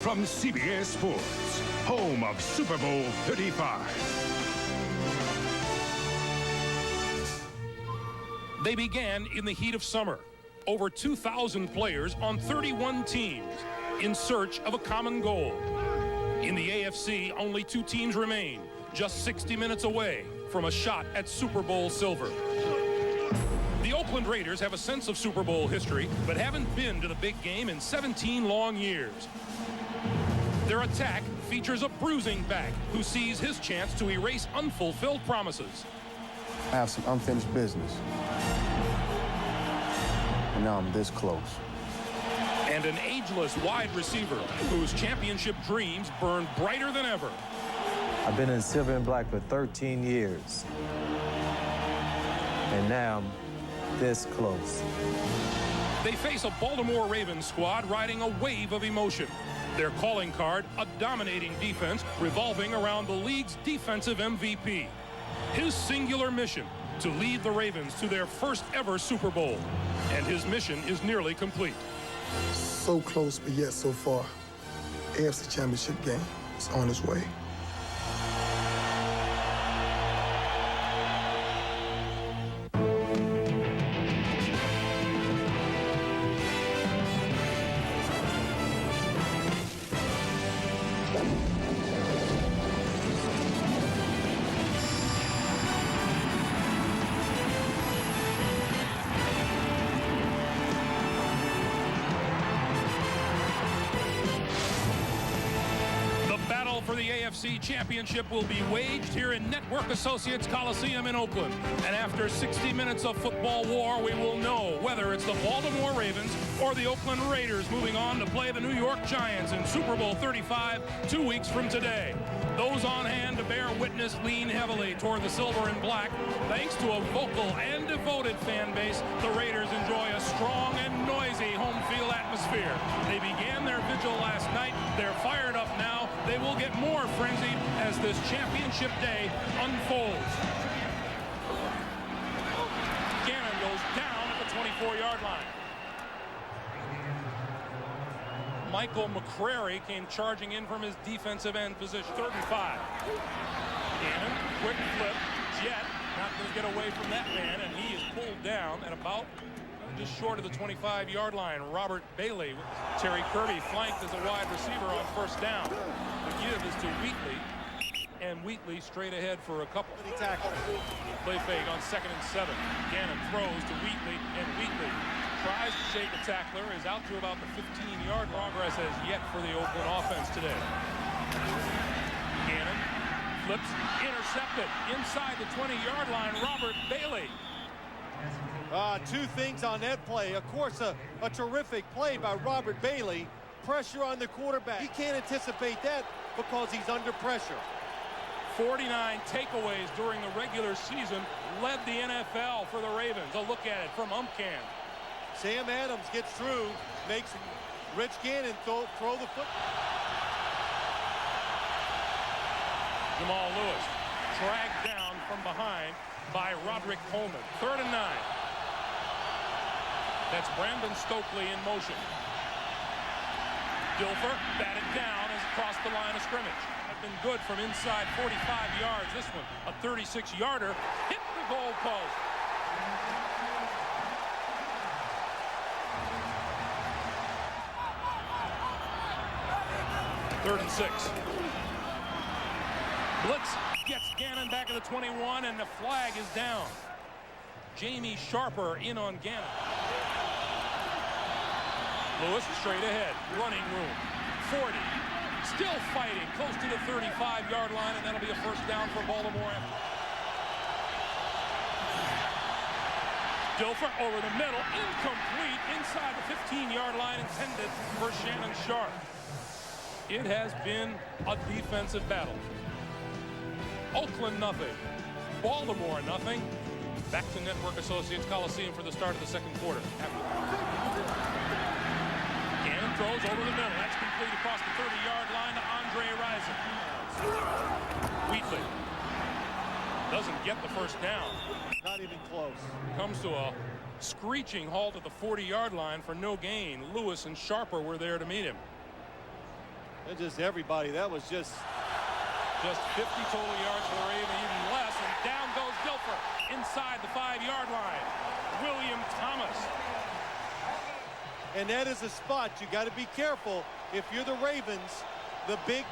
From CBS Sports, home of Super Bowl 35. They began in the heat of summer. Over 2,000 players on 31 teams in search of a common goal. In the AFC, only 2 teams remain, just 60 minutes away from a shot at Super Bowl silver. The Oakland Raiders have a sense of Super Bowl history, but haven't been to the big game in 17 long years. Their attack features a bruising back who sees his chance to erase unfulfilled promises. I have some unfinished business. And now I'm this close. And an ageless wide receiver whose championship dreams burn brighter than ever. I've been in silver and black for 13 years. And now I'm this close. They face a Baltimore Ravens squad riding a wave of emotion. Their calling card, a dominating defense revolving around the league's defensive MVP. His singular mission, to lead the Ravens to their first ever Super Bowl. And his mission is nearly complete. So close, but yet so far. AFC Championship game is on its way. For the AFC Championship will be waged here in Network Associates Coliseum in Oakland. And after 60 minutes of football war, we will know whether it's the Baltimore Ravens or the Oakland Raiders moving on to play the New York Giants in Super Bowl 35 2 weeks from today. Those on hand to bear witness lean heavily toward the silver and black. Thanks to a vocal and devoted fan base, the Raiders enjoy a strong and noisy home field atmosphere. They began their vigil last night. They're fired up now. They will get more frenzied as this championship day unfolds. Gannon goes down at the 24-yard line. Michael McCrary came charging in from his defensive end position. 3rd and 5. Gannon, quick flip, jet, not going to get away from that man, and he is pulled down at about just short of the 25-yard line. Robert Bailey, Terry Kirby flanked as a wide receiver on 1st down. The give is to Wheatley, and Wheatley straight ahead for a couple. Play fake on 2nd and 7. Gannon throws to Wheatley, and Wheatley tries to shake a tackler, is out to about the 15-yard line. Progress as yet for the Oakland offense today. Gannon flips, intercepted inside the 20-yard line. Robert Bailey. 2 things on that play. Of course, a terrific play by Robert Bailey. Pressure on the quarterback. He can't anticipate that because he's under pressure. 49 takeaways during the regular season, led the NFL for the Ravens. A look at it from Umcan. Sam Adams gets through, makes Rich Gannon throw the foot. Jamal Lewis dragged down from behind by Roderick Coleman. 3rd and 9. That's Brandon Stokely in motion. Dilfer batted down as across the line of scrimmage. Have been good from inside 45 yards. This one, a 36-yarder, hit the goal post. Third and 6. Blitz gets Gannon back at the 21, and the flag is down. Jamie Sharper in on Gannon. Lewis straight ahead, running room. 40, still fighting, close to the 35-yard line, and that'll be a 1st down for Baltimore. Dilfer over the middle, incomplete, inside the 15-yard line, intended for Shannon Sharp. It has been a defensive battle. Oakland nothing, Baltimore nothing. Back to Network Associates Coliseum for the start of the 2nd quarter. Gannon throws over the middle. That's complete across the 30-yard line to Andre Rison. Wheatley doesn't get the 1st down. Not even close. Comes to a screeching halt at the 40-yard line for no gain. Lewis and Sharper were there to meet him. And just everybody. That was just 50 total yards for the Ravens, even less. And down goes Dilfer inside the 5-yard line. William Thomas. And that is a spot you got to be careful if you're the Ravens. The big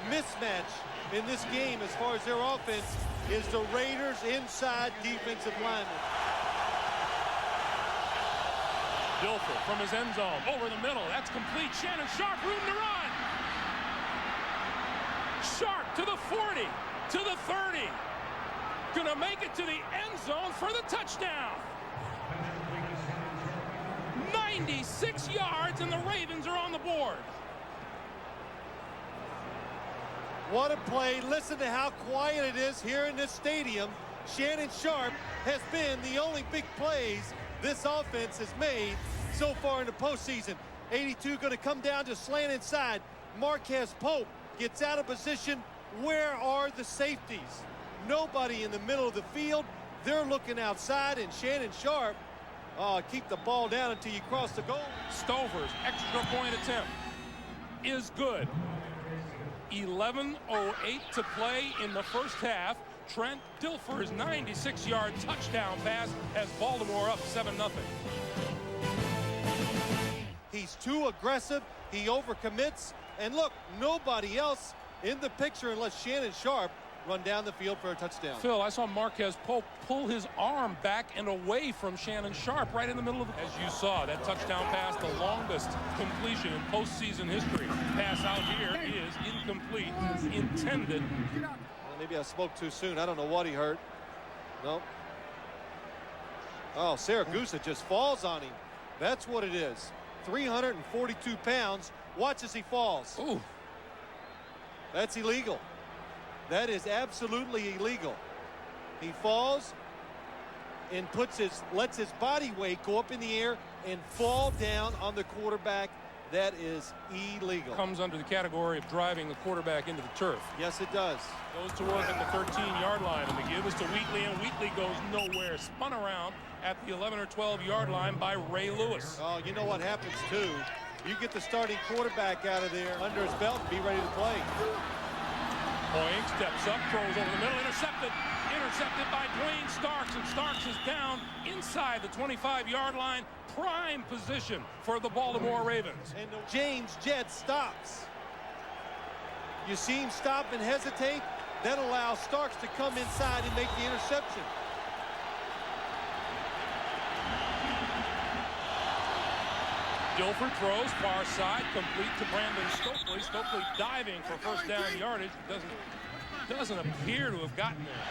mismatch in this game as far as their offense is the Raiders' inside defensive lineman. Dilfer from his end zone over the middle. That's complete. Shannon Sharp, room to run. Sharp to the 40, to the 30. Gonna make it to the end zone for the touchdown. 96 yards, and the Ravens are on the board. What a play. Listen to how quiet it is here in this stadium. Shannon Sharp has been the only big plays this offense has made so far in the postseason. 82 going to come down to slant inside. Marquez Pope gets out of position. Where are the safeties? Nobody in the middle of the field. They're looking outside, and Shannon Sharp, keep the ball down until you cross the goal. Stover's extra point attempt is good. 11:08 to play in the first half. Trent Dilfer's 96-yard touchdown pass has Baltimore up 7-0. He's too aggressive. He overcommits. And look, nobody else in the picture unless Shannon Sharp run down the field for a touchdown. Phil, I saw Marquez Pope pull his arm back and away from Shannon Sharp right in the middle of the... As you saw, that touchdown pass, the longest completion in postseason history. Pass out here is incomplete, intended. Well, maybe I spoke too soon. I don't know what he heard. Nope. Oh, Saragusa just falls on him. That's what it is. 342 pounds. Watch as he falls. Ooh. That's illegal. That is absolutely illegal. He falls and lets his body weight go up in the air and fall down on the quarterback. That is illegal. Comes under the category of driving the quarterback into the turf. Yes, it does. Goes to work at the 13-yard line, and the give is to Wheatley, and Wheatley goes nowhere. Spun around at the 11 or 12-yard line by Ray Lewis. Oh, you know what happens, too? You get the starting quarterback out of there under his belt and be ready to play. Boeing steps up, throws over the middle, intercepted by Dwayne Starks, and Starks is down inside the 25-yard line. Prime position for the Baltimore Ravens. And James Jett stops. You see him stop and hesitate? That allows Starks to come inside and make the interception. Dilfer throws far side, complete to Brandon Stokely. Stokely diving for first down yardage. Doesn't appear to have gotten there.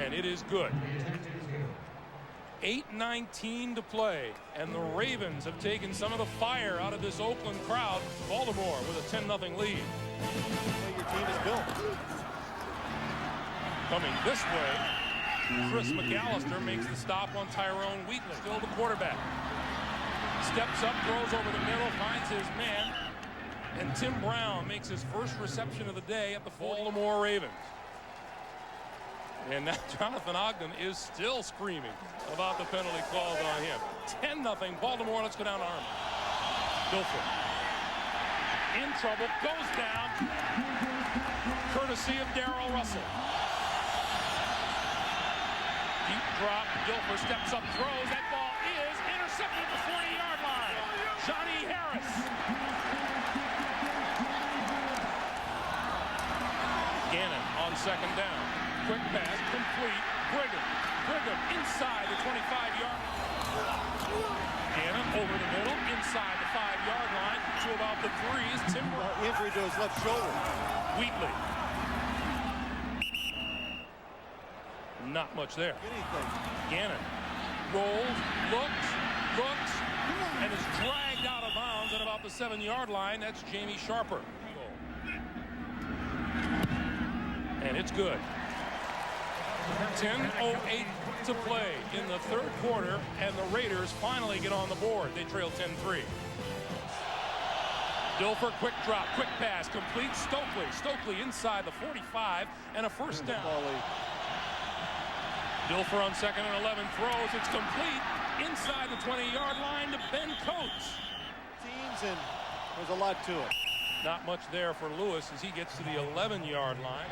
And it is good. 8:19 to play, and the Ravens have taken some of the fire out of this Oakland crowd. Baltimore with a 10-0 lead. Your team is built. Coming this way, Chris McAllister makes the stop on Tyrone Wheatley. Still the quarterback. Steps up, throws over the middle, finds his man, and Tim Brown makes his first reception of the day at the Baltimore Ravens. And now Jonathan Ogden is still screaming about the penalty calls on him. 10-0 Baltimore. Let's go down to Army. Dilfer. In trouble, goes down. Courtesy of Darrell Russell. Deep drop. Dilfer steps up, throws. That ball is intercepted at the 40-yard line. Johnny Harris. Gannon on second down. Quick pass, complete. Brigham inside the 25-yard line. Gannon over the middle, inside the 5-yard line to about the 3s. Tim Brown. Injury to his left shoulder. Wheatley. Not much there. Anything. Gannon rolls, looks, and is dragged out of bounds at about the 7-yard line. That's Jamie Sharper. And it's good. 10:08 to play in the third quarter, and the Raiders finally get on the board. They trail 10-3. Dilfer, quick drop, quick pass, complete. Stokely inside the 45, and a first down. Dilfer on 2nd and 11 throws. It's complete inside the 20-yard line to Ben Coates. and there's a lot to it. Not much there for Lewis as he gets to the 11-yard line.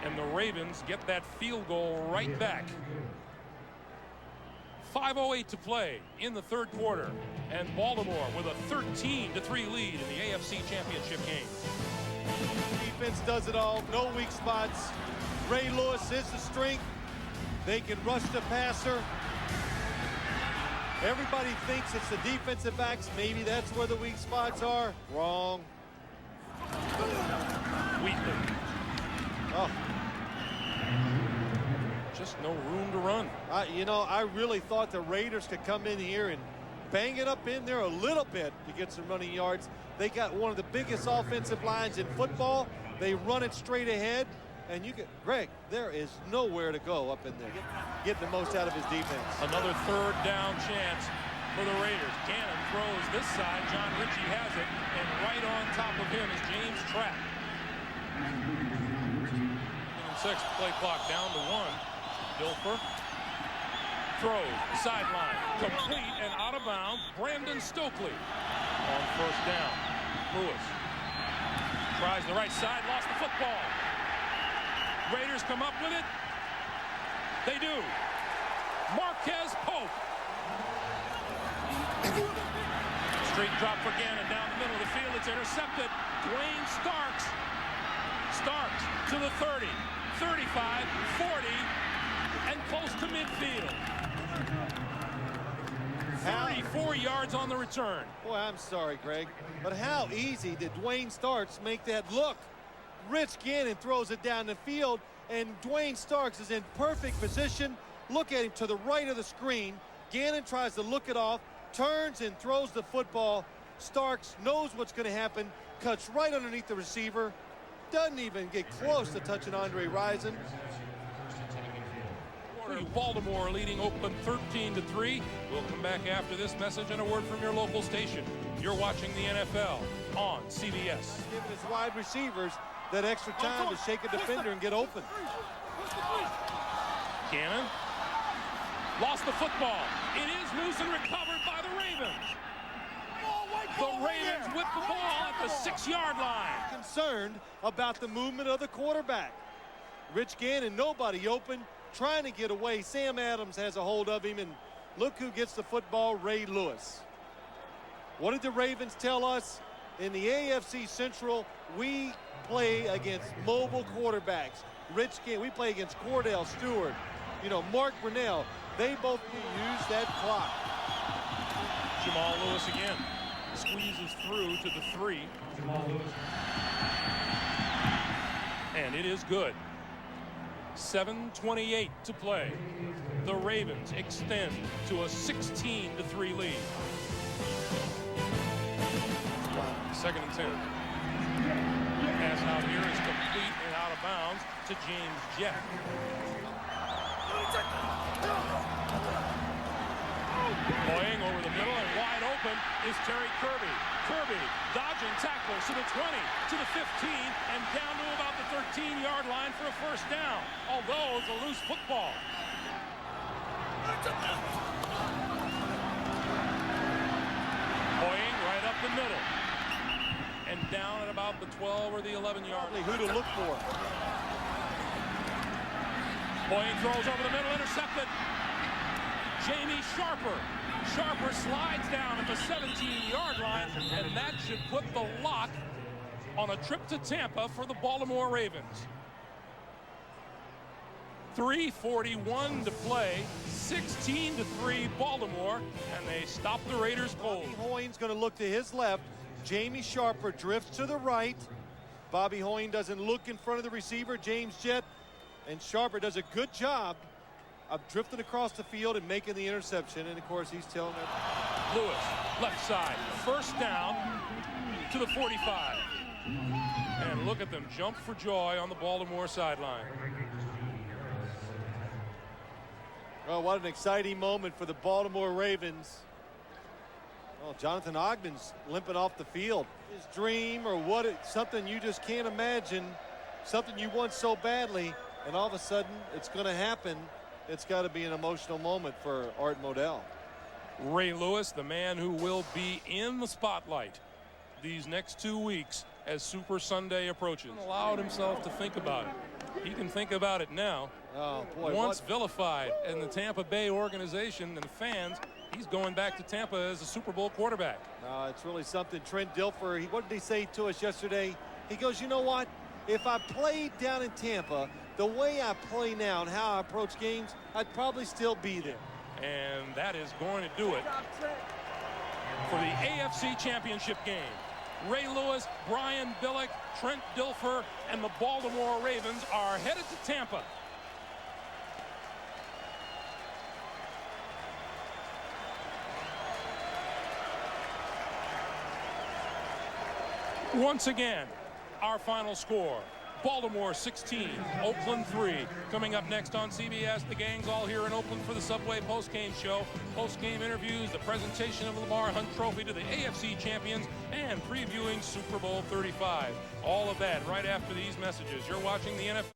And the Ravens get that field goal right back. 5:08 to play in the third quarter. And Baltimore with a 13-3 lead in the AFC Championship game. Defense does it all. No weak spots. Ray Lewis is the strength. They can rush the passer. Everybody thinks it's the defensive backs. Maybe that's where the weak spots are. Wrong. Wheatley. Oh. Just no room to run. You know, I really thought the Raiders could come in here and bang it up in there a little bit to get some running yards. They got one of the biggest offensive lines in football. They run it straight ahead. And you get, Greg, there is nowhere to go up in there. Getting the most out of his defense. Another third down chance for the Raiders. Gannon throws this side. John Ritchie has it. And right on top of him is James Trapp. 6, play clock down to 1. Dilfer throws, sideline, complete and out of bounds. Brandon Stokely on first down. Lewis tries the right side, lost the football. Raiders come up with it. They do. Marquez Pope. Straight drop for Gannon down the middle of the field. It's intercepted. Dwayne Starks. Starks to the 30, 35, 40, and close to midfield. 34 yards on the return. Boy, I'm sorry, Greg, but how easy did Dwayne Starks make that look? Rich Gannon throws it down the field, and Dwayne Starks is in perfect position. Look at him to the right of the screen. Gannon tries to look it off, turns and throws the football. Starks knows what's going to happen, cuts right underneath the receiver, doesn't even get close to touching Andre Rison. Baltimore leading Oakland 13-3. We'll come back after this message and a word from your local station. You're watching the NFL on CBS. Giving his wide receivers that extra time to shake a defender and get open. Gannon lost the football. It is loose and recovered by the Ravens. The Ravens with the ball at the 6-yard line. Concerned about the movement of the quarterback. Rich Gannon, nobody open, trying to get away. Sam Adams has a hold of him, and look who gets the football, Ray Lewis. What did the Ravens tell us? In the AFC Central, we play against mobile quarterbacks. Rich Gannon, we play against Cordell Stewart, Mark Brunell. They both use that clock. Jamal Lewis again. Squeezes through to the 3. And it is good. 7:28 to play. The Ravens extend to a 16-3 lead. 2nd and 10. Pass out here is complete and out of bounds to James Jett. Boying over the middle and wide open is Terry Kirby. Kirby dodging tacklers to the 20, to the 15, and down to about the 13-yard line for a first down. Although it's a loose football. Boying right up the middle. And down at about the 12 or the 11-yard line. Who to look for? Boying throws over the middle, intercepted. Jamie Sharper. Sharper slides down at the 17-yard line, and that should put the lock on a trip to Tampa for the Baltimore Ravens. 3:41 to play, 16-3 Baltimore, and they stop the Raiders cold. Bobby Hoyne's going to look to his left. Jamie Sharper drifts to the right. Bobby Hoyne doesn't look in front of the receiver, James Jett, and Sharper does a good job of drifting across the field and making the interception. And of course, he's telling them. Lewis, left side, first down to the 45. And look at them jump for joy on the Baltimore sideline. Well, what an exciting moment for the Baltimore Ravens. Well, Jonathan Ogden's limping off the field. His dream or something you just can't imagine, something you want so badly, and all of a sudden it's going to happen. It's got to be an emotional moment for Art Modell. Ray Lewis, the man who will be in the spotlight these next 2 weeks as Super Sunday approaches. Allowed himself to think about it. He can think about it now. Oh, boy. Once vilified in the Tampa Bay organization and the fans, he's going back to Tampa as a Super Bowl quarterback. It's really something. Trent Dilfer, what did he say to us yesterday? He goes, you know what? If I played down in Tampa the way I play now and how I approach games, I'd probably still be there. And that is going to do it for the AFC Championship game. Ray Lewis, Brian Billick, Trent Dilfer, and the Baltimore Ravens are headed to Tampa. Once again, our final score: Baltimore 16, Oakland 3. Coming up next on CBS, the gang's all here in Oakland for the Subway postgame show. Postgame interviews, the presentation of the Lamar Hunt Trophy to the AFC champions, and previewing Super Bowl 35. All of that right after these messages. You're watching the NFL.